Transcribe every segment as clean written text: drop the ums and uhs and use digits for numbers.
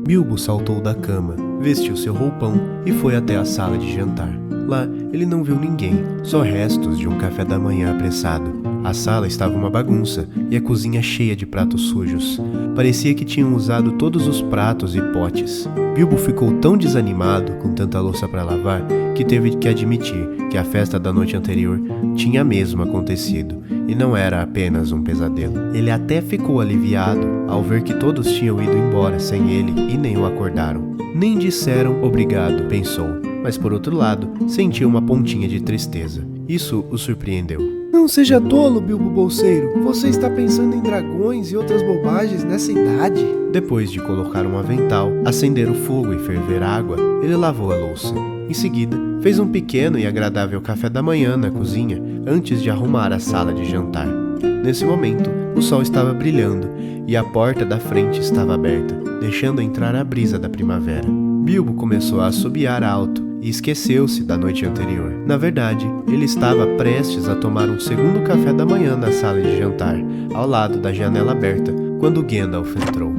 Bilbo saltou da cama, vestiu seu roupão e foi até a sala de jantar. Lá, ele não viu ninguém, só restos de um café da manhã apressado. A sala estava uma bagunça e a cozinha cheia de pratos sujos. Parecia que tinham usado todos os pratos e potes. Bilbo ficou tão desanimado com tanta louça para lavar que teve que admitir que a festa da noite anterior tinha mesmo acontecido e não era apenas um pesadelo. Ele até ficou aliviado ao ver que todos tinham ido embora sem ele e nem o acordaram. Nem disseram obrigado, pensou, mas por outro lado, sentiu uma pontinha de tristeza. Isso o surpreendeu. Não seja tolo, Bilbo Bolseiro. Você está pensando em dragões e outras bobagens nessa idade? Depois de colocar um avental, acender o fogo e ferver água, ele lavou a louça. Em seguida, fez um pequeno e agradável café da manhã na cozinha antes de arrumar a sala de jantar. Nesse momento, o sol estava brilhando e a porta da frente estava aberta, deixando entrar a brisa da primavera. Bilbo começou a assobiar alto e esqueceu-se da noite anterior. Na verdade, ele estava prestes a tomar um segundo café da manhã na sala de jantar, ao lado da janela aberta, quando Gandalf entrou.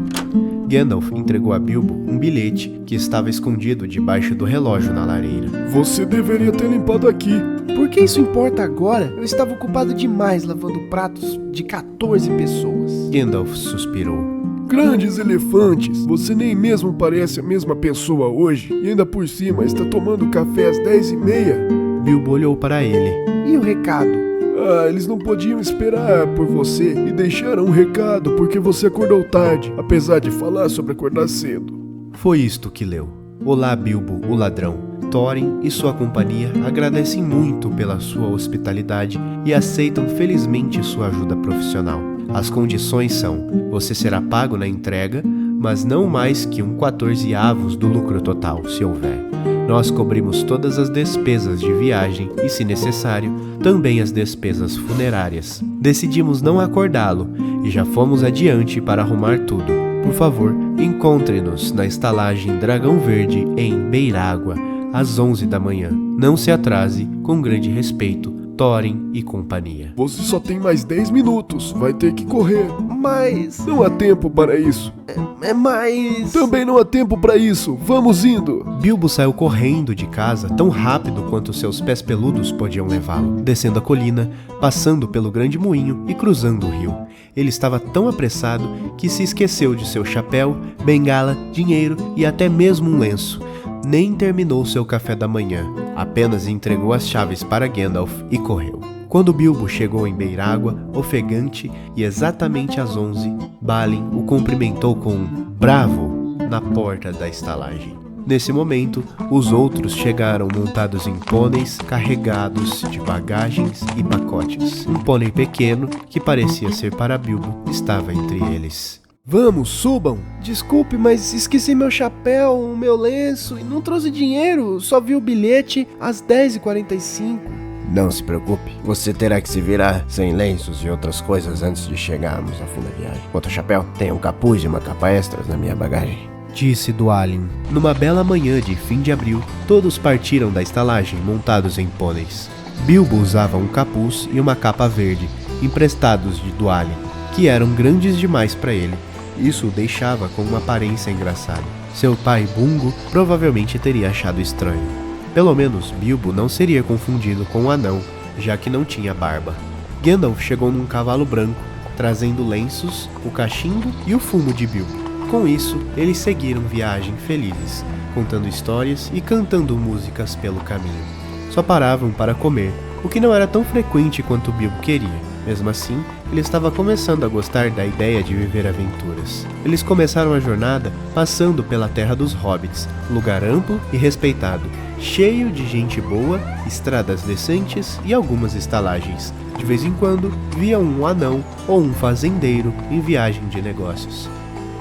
Gandalf entregou a Bilbo um bilhete que estava escondido debaixo do relógio na lareira. Você deveria ter limpado aqui. Por que isso importa agora? Eu estava ocupado demais lavando pratos de 14 pessoas. Gandalf suspirou. Grandes elefantes, você nem mesmo parece a mesma pessoa hoje e ainda por cima está tomando café às 10h30. Bilbo olhou para ele. E o recado? Eles não podiam esperar por você e deixaram um recado porque você acordou tarde, apesar de falar sobre acordar cedo. Foi isto que leu. Olá, Bilbo, o ladrão. Thorin e sua companhia agradecem muito pela sua hospitalidade e aceitam felizmente sua ajuda profissional. As condições são: você será pago na entrega, mas não mais que 1/14 do lucro total, se houver. Nós cobrimos todas as despesas de viagem e, se necessário, também as despesas funerárias. Decidimos não acordá-lo e já fomos adiante para arrumar tudo. Por favor, encontre-nos na estalagem Dragão Verde em Beirágua, às 11 da manhã. Não se atrase, com grande respeito, Thorin e companhia. Você só tem mais 10 minutos, vai ter que correr. Mas... Não há tempo para isso. Mas... Também não há tempo para isso, vamos indo. Bilbo saiu correndo de casa tão rápido quanto seus pés peludos podiam levá-lo, descendo a colina, passando pelo grande moinho e cruzando o rio. Ele estava tão apressado que se esqueceu de seu chapéu, bengala, dinheiro e até mesmo um lenço. Nem terminou seu café da manhã, apenas entregou as chaves para Gandalf e correu. Quando Bilbo chegou em Beirágua, ofegante e exatamente às 11, Balin o cumprimentou com um bravo na porta da estalagem. Nesse momento, os outros chegaram montados em pôneis carregados de bagagens e pacotes. Um pônei pequeno, que parecia ser para Bilbo, estava entre eles. Vamos, subam! Desculpe, mas esqueci meu chapéu, meu lenço e não trouxe dinheiro, só vi o bilhete às 10h45. Não se preocupe, você terá que se virar sem lenços e outras coisas antes de chegarmos ao fim da viagem. Quanto ao chapéu, tem um capuz e uma capa extras na minha bagagem, disse Dwalin. Numa bela manhã de fim de abril, todos partiram da estalagem montados em pôneis. Bilbo usava um capuz e uma capa verde, emprestados de Dwalin, que eram grandes demais para ele. Isso o deixava com uma aparência engraçada. Seu pai, Bungo, provavelmente teria achado estranho. Pelo menos Bilbo não seria confundido com um anão, já que não tinha barba. Gandalf chegou num cavalo branco, trazendo lenços, o cachimbo e o fumo de Bilbo. Com isso, eles seguiram viagem felizes, contando histórias e cantando músicas pelo caminho. Só paravam para comer, o que não era tão frequente quanto Bilbo queria. Mesmo assim, ele estava começando a gostar da ideia de viver aventuras. Eles começaram a jornada passando pela Terra dos Hobbits, lugar amplo e respeitado, cheio de gente boa, estradas decentes e algumas estalagens. De vez em quando, via um anão ou um fazendeiro em viagem de negócios.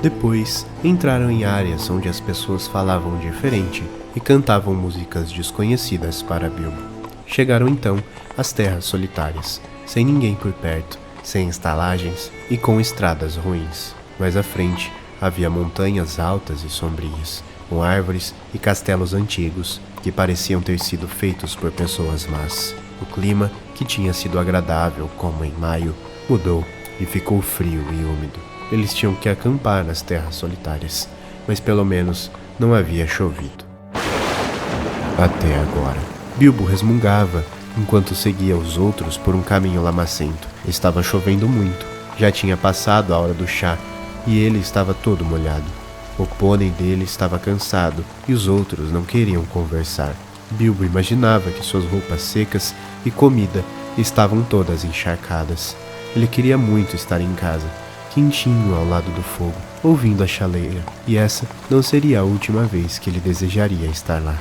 Depois, entraram em áreas onde as pessoas falavam diferente e cantavam músicas desconhecidas para Bilbo. Chegaram então às Terras Solitárias, sem ninguém por perto, sem estalagens e com estradas ruins. Mais à frente, havia montanhas altas e sombrias, com árvores e castelos antigos que pareciam ter sido feitos por pessoas más. O clima, que tinha sido agradável como em maio, mudou e ficou frio e úmido. Eles tinham que acampar nas Terras Solitárias. mas pelo menos não havia chovido. Até agora. Bilbo resmungava enquanto seguia os outros por um caminho lamacento. Estava chovendo muito, já tinha passado a hora do chá e ele estava todo molhado. O pônei dele estava cansado e os outros não queriam conversar. Bilbo imaginava que suas roupas secas e comida estavam todas encharcadas. Ele queria muito estar em casa, quentinho ao lado do fogo, ouvindo a chaleira, e essa não seria a última vez que ele desejaria estar lá.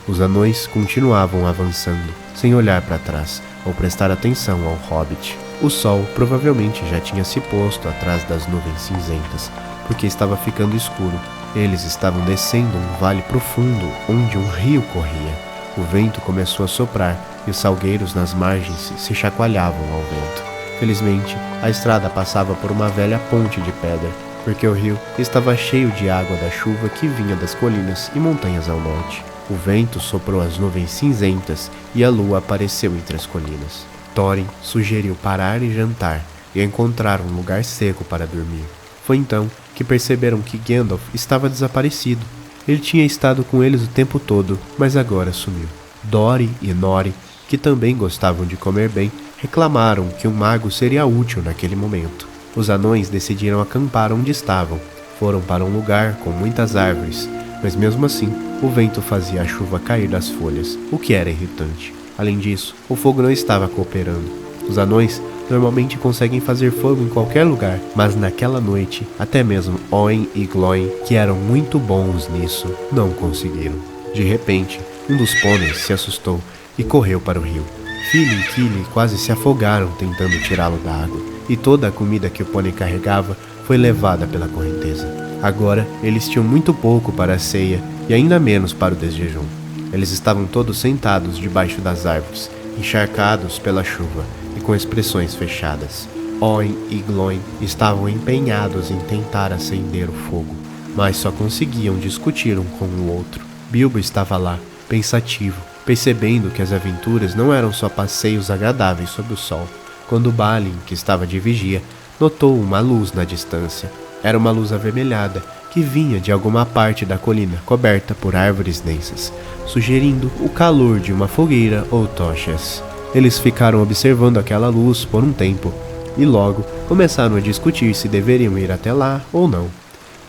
Os anões continuavam avançando, sem olhar para trás ou prestar atenção ao hobbit. O sol provavelmente já tinha se posto atrás das nuvens cinzentas, porque estava ficando escuro. Eles estavam descendo um vale profundo onde um rio corria. O vento começou a soprar e os salgueiros nas margens se chacoalhavam ao vento. Felizmente, a estrada passava por uma velha ponte de pedra, porque o rio estava cheio de água da chuva que vinha das colinas e montanhas ao norte. O vento soprou as nuvens cinzentas e a lua apareceu entre as colinas. Thorin sugeriu parar e jantar e encontrar um lugar seco para dormir. Foi então que perceberam que Gandalf estava desaparecido. Ele tinha estado com eles o tempo todo, mas agora sumiu. Dori e Nori, que também gostavam de comer bem, reclamaram que um mago seria útil naquele momento. Os anões decidiram acampar onde estavam. Foram para um lugar com muitas árvores, mas mesmo assim, o vento fazia a chuva cair das folhas, o que era irritante. Além disso, o fogo não estava cooperando. Os anões normalmente conseguem fazer fogo em qualquer lugar, mas naquela noite, até mesmo Oin e Glóin, que eram muito bons nisso, não conseguiram. De repente, um dos pôneis se assustou e correu para o rio. Fili e Kili quase se afogaram tentando tirá-lo da água, e toda a comida que o pônei carregava foi levada pela correnteza. Agora, eles tinham muito pouco para a ceia e ainda menos para o desjejum. Eles estavam todos sentados debaixo das árvores, encharcados pela chuva e com expressões fechadas. Oin e Glóin estavam empenhados em tentar acender o fogo, mas só conseguiam discutir um com o outro. Bilbo estava lá, pensativo, percebendo que as aventuras não eram só passeios agradáveis sob o sol, quando Balin, que estava de vigia, notou uma luz na distância. Era uma luz avermelhada que vinha de alguma parte da colina coberta por árvores densas, sugerindo o calor de uma fogueira ou tochas. Eles ficaram observando aquela luz por um tempo e logo começaram a discutir se deveriam ir até lá ou não.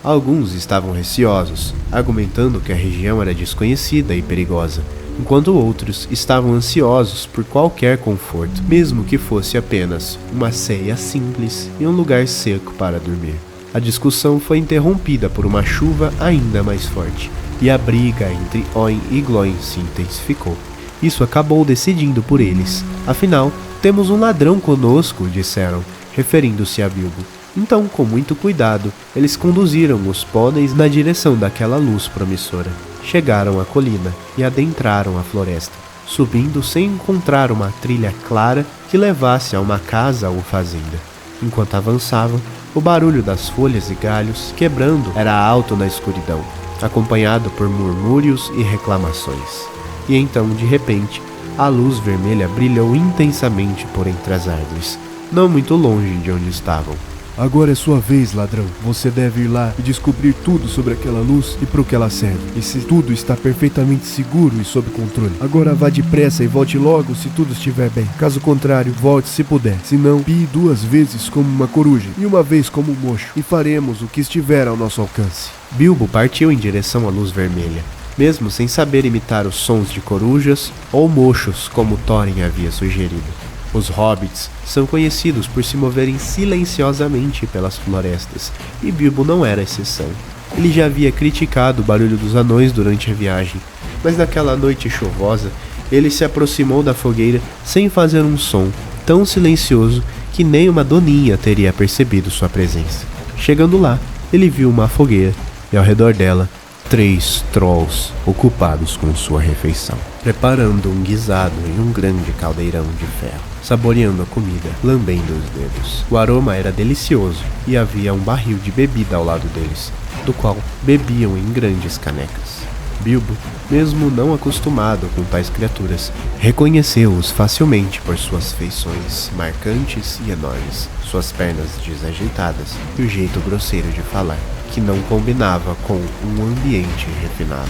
Alguns estavam receosos, argumentando que a região era desconhecida e perigosa, enquanto outros estavam ansiosos por qualquer conforto, mesmo que fosse apenas uma ceia simples e um lugar seco para dormir. A discussão foi interrompida por uma chuva ainda mais forte, e a briga entre Oin e Glóin se intensificou. Isso acabou decidindo por eles. Afinal, temos um ladrão conosco, disseram, referindo-se a Bilbo. Então, com muito cuidado, eles conduziram os pôneis na direção daquela luz promissora. Chegaram à colina e adentraram a floresta, subindo sem encontrar uma trilha clara que levasse a uma casa ou fazenda. Enquanto avançavam, o barulho das folhas e galhos quebrando era alto na escuridão, acompanhado por murmúrios e reclamações. E então, de repente, a luz vermelha brilhou intensamente por entre as árvores, não muito longe de onde estavam. Agora é sua vez, ladrão. Você deve ir lá e descobrir tudo sobre aquela luz e para o que ela serve. E se tudo está perfeitamente seguro e sob controle. Agora vá depressa e volte logo se tudo estiver bem. Caso contrário, volte se puder. Se não, pie 2 vezes como uma coruja e 1 vez como um mocho. E faremos o que estiver ao nosso alcance. Bilbo partiu em direção à luz vermelha, mesmo sem saber imitar os sons de corujas ou mochos como Thorin havia sugerido. Os hobbits são conhecidos por se moverem silenciosamente pelas florestas, e Bilbo não era exceção. Ele já havia criticado o barulho dos anões durante a viagem, mas naquela noite chuvosa, ele se aproximou da fogueira sem fazer um som, tão silencioso que nem uma doninha teria percebido sua presença. Chegando lá, ele viu uma fogueira, e ao redor dela, 3 trolls ocupados com sua refeição, preparando um guisado em um grande caldeirão de ferro, saboreando a comida, lambendo os dedos. O aroma era delicioso e havia um barril de bebida ao lado deles, do qual bebiam em grandes canecas. Bilbo, mesmo não acostumado com tais criaturas, reconheceu-os facilmente por suas feições marcantes e enormes, suas pernas desajeitadas e o jeito grosseiro de falar, que não combinava com um ambiente refinado.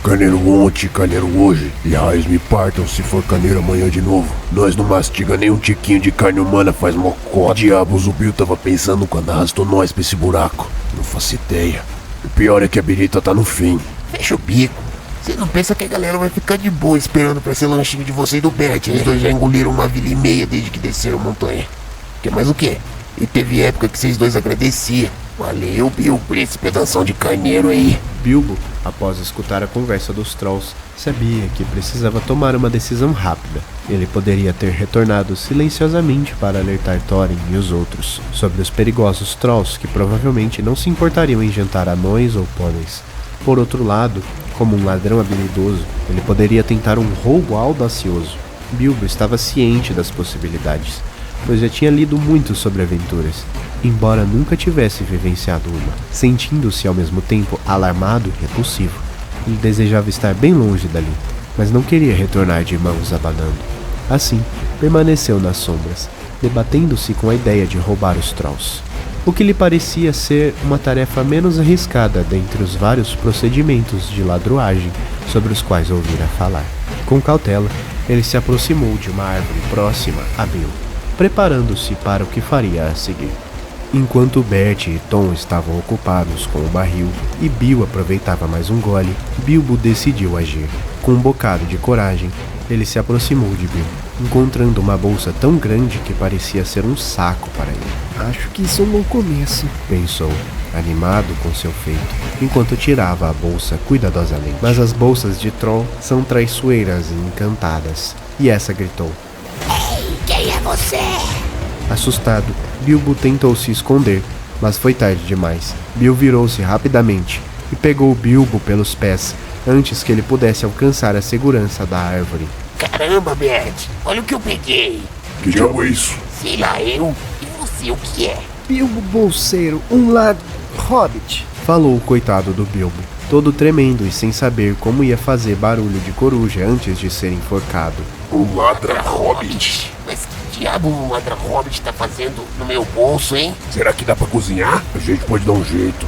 Carneiro ontem, carneiro hoje, e raios me partam se for carneiro amanhã de novo. Nós não mastiga nem um tiquinho de carne humana, faz mocó. Diabos, o Bill tava pensando quando arrastou nós pra esse buraco. Não faço ideia. O pior é que a birita tá no fim. Fecha o bico. Você não pensa que a galera vai ficar de boa esperando pra esse lanchinho de você e do Bert? Eles dois já engoliram uma vila e meia desde que desceram a montanha. Quer mais o quê? E teve época que vocês dois agradeciam. Valeu, Bill, por esse pedação de carneiro aí. Bilbo, após escutar a conversa dos Trolls, sabia que precisava tomar uma decisão rápida. Ele poderia ter retornado silenciosamente para alertar Thorin e os outros sobre os perigosos Trolls que provavelmente não se importariam em jantar anões ou pôneis. Por outro lado, como um ladrão habilidoso, ele poderia tentar um roubo audacioso. Bilbo estava ciente das possibilidades, pois já tinha lido muito sobre aventuras, embora nunca tivesse vivenciado uma. Sentindo-se ao mesmo tempo alarmado e repulsivo, ele desejava estar bem longe dali, mas não queria retornar de mãos abanando. Assim, permaneceu nas sombras, debatendo-se com a ideia de roubar os Trolls, o que lhe parecia ser uma tarefa menos arriscada dentre os vários procedimentos de ladruagem sobre os quais ouvira falar. Com cautela, ele se aproximou de uma árvore próxima a Bill, preparando-se para o que faria a seguir. Enquanto Bert e Tom estavam ocupados com o barril e Bill aproveitava mais um gole, Bilbo decidiu agir. Com um bocado de coragem, ele se aproximou de Bill, encontrando uma bolsa tão grande que parecia ser um saco para ele. Acho que isso é um bom começo, pensou, animado com seu feito, enquanto tirava a bolsa cuidadosamente. Mas as bolsas de Troll são traiçoeiras e encantadas, e essa gritou: Ei, quem é você? Assustado, Bilbo tentou se esconder, mas foi tarde demais. Bill virou-se rapidamente e pegou Bilbo pelos pés antes que ele pudesse alcançar a segurança da árvore. Caramba, Bert, olha o que eu peguei. Que diabo é isso? Sei lá, eu e você, o que é? Bilbo Bolseiro, um hobbit. Falou o coitado do Bilbo, todo tremendo e sem saber como ia fazer barulho de coruja antes de ser enforcado. Um ladra hobbit. Mas que diabo o ladra hobbit tá fazendo no meu bolso, hein? Será que dá pra cozinhar? A gente pode dar um jeito.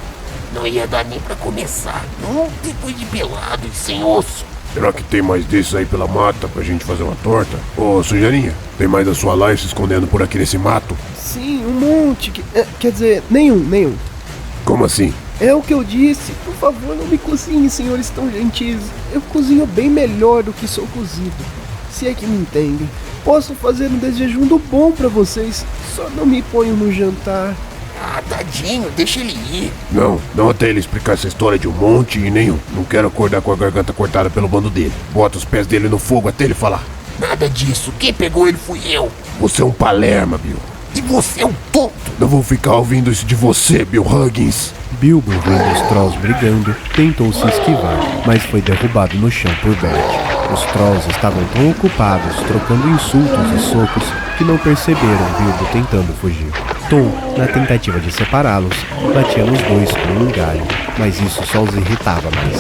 Não ia dar nem pra começar. Não, depois de pelado e sem osso. Será que tem mais desses aí pela mata pra gente fazer uma torta? Ô, sujeirinha, tem mais da sua live se escondendo por aqui nesse mato? Sim, um monte. Quer dizer, nenhum. Como assim? É o que eu disse. Por favor, não me cozinhem, senhores tão gentis. Eu cozinho bem melhor do que sou cozido. Se é que me entendem. Posso fazer um desjejum bom pra vocês. Só não me ponham no jantar. Ah, tadinho, deixa ele ir. Não até ele explicar essa história de um monte e nenhum. Não quero acordar com a garganta cortada pelo bando dele. Bota os pés dele no fogo até ele falar. Nada disso, quem pegou ele fui eu. Você é um palerma, Bill. E você é um tonto. Não vou ficar ouvindo isso de você, Bill Huggins. Bilbo, vendo os Trolls brigando, tentou se esquivar, mas foi derrubado no chão por Bert. Os Trolls estavam tão ocupados trocando insultos e socos que não perceberam Bilbo tentando fugir. Tom, na tentativa de separá-los, batia nos dois com um galho, mas isso só os irritava mais.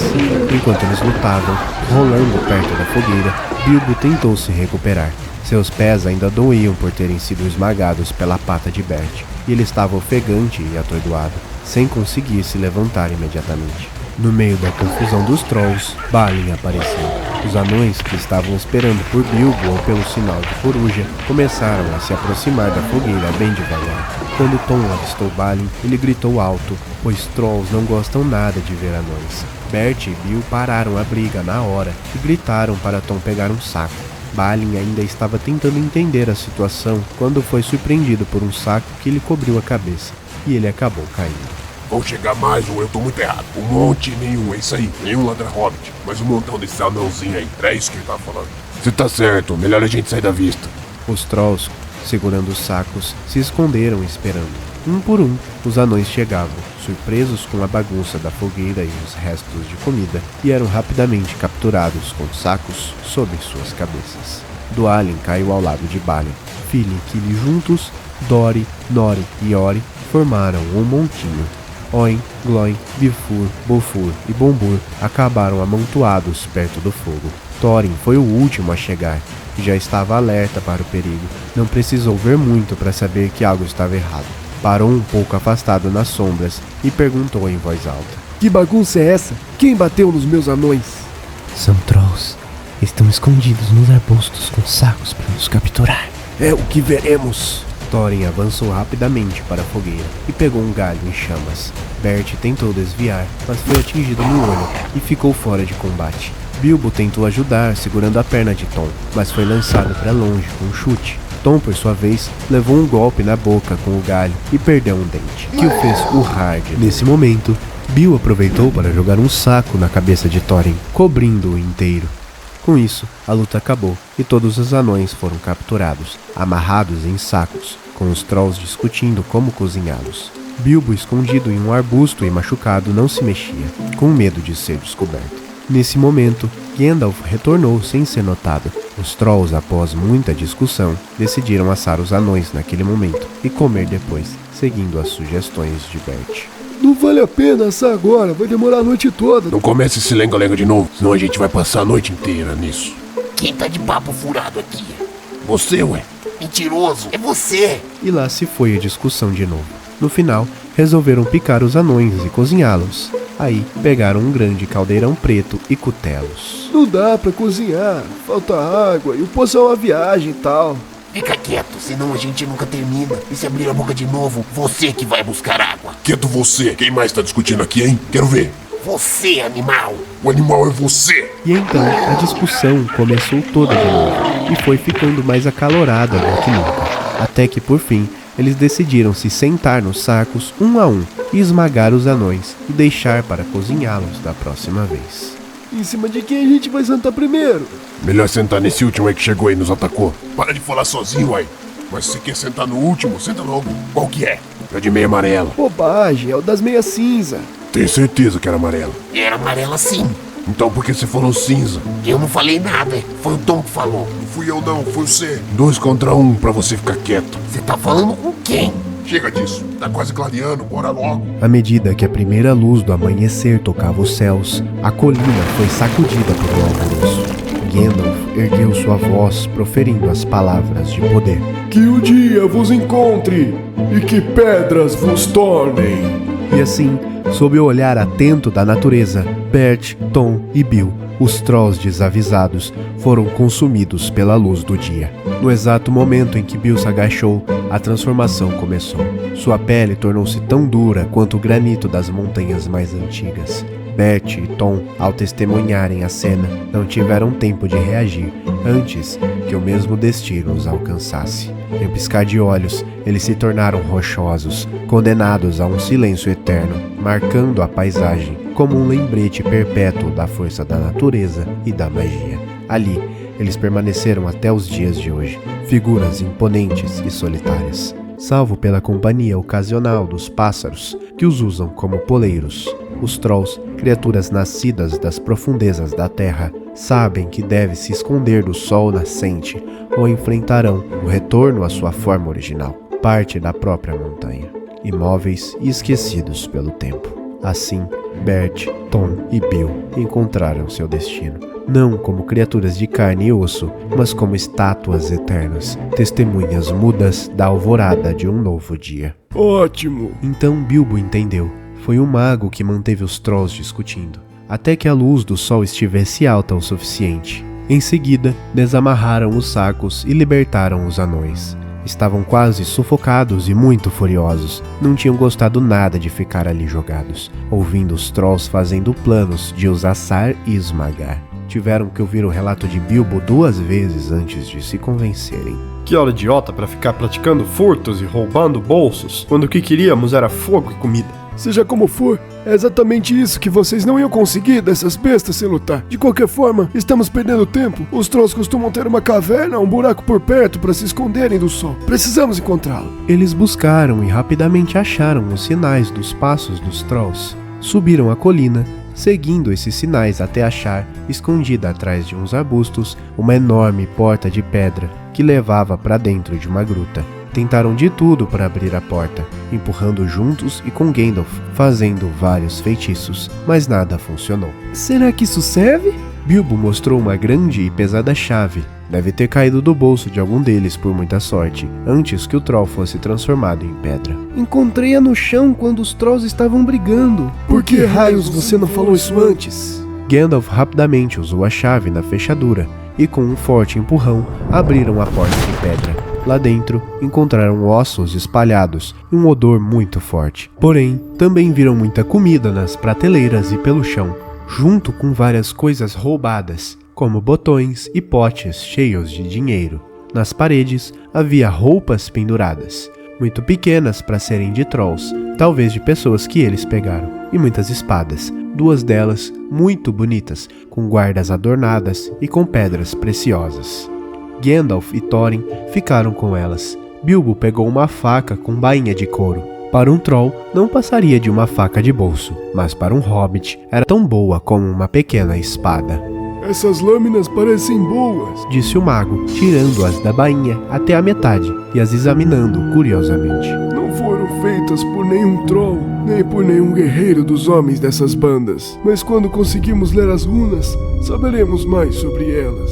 Enquanto eles lutavam, rolando perto da fogueira, Bilbo tentou se recuperar. Seus pés ainda doíam por terem sido esmagados pela pata de Bert, e ele estava ofegante e atordoado, sem conseguir se levantar imediatamente. No meio da confusão dos Trolls, Balin apareceu. Os anões que estavam esperando por Bilbo ou pelo sinal de coruja começaram a se aproximar da fogueira bem devagar. Quando Tom avistou Balin, ele gritou alto, pois Trolls não gostam nada de ver anões. Bert e Bill pararam a briga na hora e gritaram para Tom pegar um saco. Balin ainda estava tentando entender a situação quando foi surpreendido por um saco que lhe cobriu a cabeça, e ele acabou caindo. Vão chegar mais ou eu tô muito errado. Um monte nenhum, é isso aí. Nenhum ladra hobbit. Mas um montão desse anãozinho aí. É isso que ele tá falando. Você tá certo, melhor a gente sair da vista. Os Trolls, segurando os sacos, se esconderam esperando. Um por um, os anões chegavam, surpresos com a bagunça da fogueira e os restos de comida, e eram rapidamente capturados com sacos sobre suas cabeças. Dwalin caiu ao lado de Balin. Fili e Kili juntos, Dori, Nori e Ori formaram um montinho. Oin, Gloin, Bifur, Bofur e Bombur acabaram amontoados perto do fogo. Thorin foi o último a chegar e já estava alerta para o perigo. Não precisou ver muito para saber que algo estava errado. Parou um pouco afastado nas sombras e perguntou em voz alta: Que bagunça é essa? Quem bateu nos meus anões? São trolls. Estão escondidos nos arbustos com sacos para nos capturar. É o que veremos. Thorin avançou rapidamente para a fogueira e pegou um galho em chamas. Bert tentou desviar, mas foi atingido no olho e ficou fora de combate. Bilbo tentou ajudar segurando a perna de Tom, mas foi lançado para longe com um chute. Tom, por sua vez, levou um golpe na boca com o galho e perdeu um dente, que o fez urrar. Nesse momento, Bill aproveitou para jogar um saco na cabeça de Thorin, cobrindo-o inteiro. Com isso, a luta acabou e todos os anões foram capturados, amarrados em sacos, com os trolls discutindo como cozinhá-los. Bilbo, escondido em um arbusto e machucado, não se mexia, com medo de ser descoberto. Nesse momento, Gandalf retornou sem ser notado. Os trolls, após muita discussão, decidiram assar os anões naquele momento e comer depois, seguindo as sugestões de Bert. Não vale a pena assar agora, vai demorar a noite toda. Não comece esse lenga-lenga de novo, senão a gente vai passar a noite inteira nisso. Quem tá de papo furado aqui? Você, ué. Mentiroso, é você. E lá se foi a discussão de novo. No final, resolveram picar os anões e cozinhá-los. Aí, pegaram um grande caldeirão preto e cutelos. Não dá pra cozinhar, falta água e o poço é uma viagem e tal. Fica quieto, senão a gente nunca termina. E se abrir a boca de novo, você que vai buscar água. Quieto você. Quem mais tá discutindo aqui, hein? Quero ver. Você, animal. O animal é você. E então, a discussão começou toda de novo e foi ficando mais acalorada do que nunca. Até que, por fim, eles decidiram se sentar nos sacos um a um e esmagar os anões e deixar para cozinhá-los da próxima vez. Em cima de quem a gente vai sentar primeiro? Melhor sentar nesse último aí que chegou e nos atacou. Para de falar sozinho, uai. Mas se você quer sentar no último, senta logo. Qual que é? É o de meia amarela. Bobagem, é o das meias cinza. Tenho certeza que era amarela. Era amarela sim. Então por que você falou cinza? Eu não falei nada, foi o Tom que falou. Não fui eu não, foi você. 2 contra 1 pra você ficar quieto. Você tá falando com quem? Chega disso, tá quase clareando, bora logo. À medida que a primeira luz do amanhecer tocava os céus, a colina foi sacudida por um alvoroço. Gandalf ergueu sua voz, proferindo as palavras de poder. Que o dia vos encontre e que pedras vos tornem. E assim, sob o olhar atento da natureza, Bert, Tom e Bill, os trolls desavisados, foram consumidos pela luz do dia. No exato momento em que Bill se agachou, a transformação começou. Sua pele tornou-se tão dura quanto o granito das montanhas mais antigas. Bert e Tom, ao testemunharem a cena, não tiveram tempo de reagir antes que o mesmo destino os alcançasse. Em um piscar de olhos, eles se tornaram rochosos, condenados a um silêncio eterno, marcando a paisagem como um lembrete perpétuo da força da natureza e da magia. Ali, eles permaneceram até os dias de hoje, figuras imponentes e solitárias, salvo pela companhia ocasional dos pássaros, que os usam como poleiros. Os trolls, criaturas nascidas das profundezas da terra, sabem que deve se esconder do sol nascente ou enfrentarão o retorno à sua forma original, parte da própria montanha, imóveis e esquecidos pelo tempo. Assim, Bert, Tom e Bill encontraram seu destino, não como criaturas de carne e osso, mas como estátuas eternas, testemunhas mudas da alvorada de um novo dia. Ótimo! Então Bilbo entendeu. Foi o mago que manteve os trolls discutindo, até que a luz do sol estivesse alta o suficiente. Em seguida, desamarraram os sacos e libertaram os anões. Estavam quase sufocados e muito furiosos. Não tinham gostado nada de ficar ali jogados, ouvindo os trolls fazendo planos de os assar e esmagar. Tiveram que ouvir o relato de Bilbo 2 vezes antes de se convencerem. Que hora idiota para ficar praticando furtos e roubando bolsos, quando o que queríamos era fogo e comida. Seja como for, é exatamente isso que vocês não iam conseguir dessas bestas sem lutar. De qualquer forma, estamos perdendo tempo. Os trolls costumam ter uma caverna, um buraco por perto para se esconderem do sol. Precisamos encontrá-lo. Eles buscaram e rapidamente acharam os sinais dos passos dos trolls. Subiram a colina, seguindo esses sinais até achar, escondida atrás de uns arbustos, uma enorme porta de pedra que levava para dentro de uma gruta. tentaram de tudo para abrir a porta, empurrando juntos e com Gandalf, fazendo vários feitiços, mas nada funcionou. Será que isso serve? Bilbo mostrou uma grande e pesada chave. Deve ter caído do bolso de algum deles por muita sorte, antes que o troll fosse transformado em pedra. Encontrei-a no chão quando os trolls estavam brigando. Por que raios você não falou isso antes? Gandalf rapidamente usou a chave na fechadura e com um forte empurrão abriram a porta de pedra. Lá dentro encontraram ossos espalhados e um odor muito forte. Porém, também viram muita comida nas prateleiras e pelo chão, junto com várias coisas roubadas, como botões e potes cheios de dinheiro. Nas paredes havia roupas penduradas, muito pequenas para serem de trolls, talvez de pessoas que eles pegaram, e muitas espadas, 2 delas muito bonitas, com guardas adornadas e com pedras preciosas. Gandalf e Thorin ficaram com elas. Bilbo pegou uma faca com bainha de couro. Para um troll, não passaria de uma faca de bolso, mas para um hobbit era tão boa como uma pequena espada. Essas lâminas parecem boas, disse o mago, tirando-as da bainha até a metade e as examinando curiosamente. Não foram feitas por nenhum troll, nem por nenhum guerreiro dos homens dessas bandas. Mas quando conseguirmos ler as runas, saberemos mais sobre elas.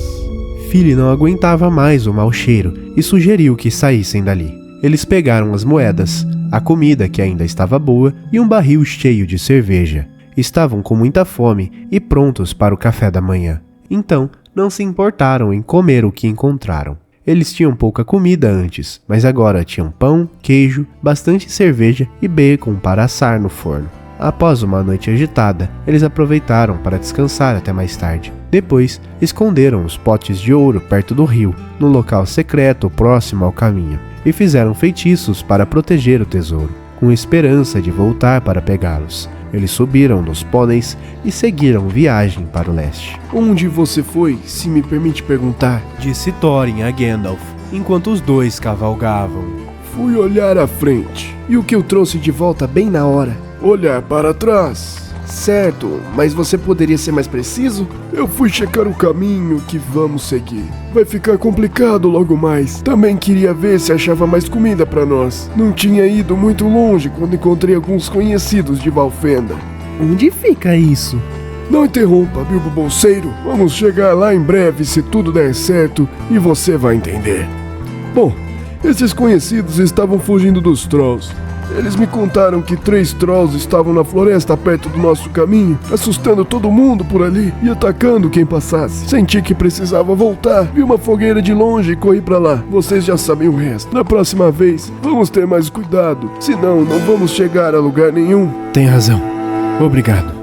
Fili não aguentava mais o mau cheiro e sugeriu que saíssem dali. Eles pegaram as moedas, a comida que ainda estava boa e um barril cheio de cerveja. Estavam com muita fome e prontos para o café da manhã. Então, não se importaram em comer o que encontraram. Eles tinham pouca comida antes, mas agora tinham pão, queijo, bastante cerveja e bacon para assar no forno. Após uma noite agitada, eles aproveitaram para descansar até mais tarde. Depois, esconderam os potes de ouro perto do rio, no local secreto próximo ao caminho, e fizeram feitiços para proteger o tesouro, com esperança de voltar para pegá-los. Eles subiram nos pôneis e seguiram viagem para o leste. Onde você foi, se me permite perguntar? Disse Thorin a Gandalf, enquanto os dois cavalgavam. Fui olhar à frente. E o que eu trouxe de volta bem na hora? Olhar para trás. Certo, mas você poderia ser mais preciso? Eu fui checar o caminho que vamos seguir. Vai ficar complicado logo mais. Também queria ver se achava mais comida para nós. Não tinha ido muito longe quando encontrei alguns conhecidos de Valfenda. Onde fica isso? Não interrompa, Bilbo Bolseiro. Vamos chegar lá em breve se tudo der certo e você vai entender. Bom, esses conhecidos estavam fugindo dos trolls. Eles me contaram que 3 trolls estavam na floresta perto do nosso caminho, assustando todo mundo por ali e atacando quem passasse. Senti que precisava voltar, vi uma fogueira de longe e corri pra lá. Vocês já sabem o resto. Na próxima vez, vamos ter mais cuidado, senão não vamos chegar a lugar nenhum. Tem razão. Obrigado.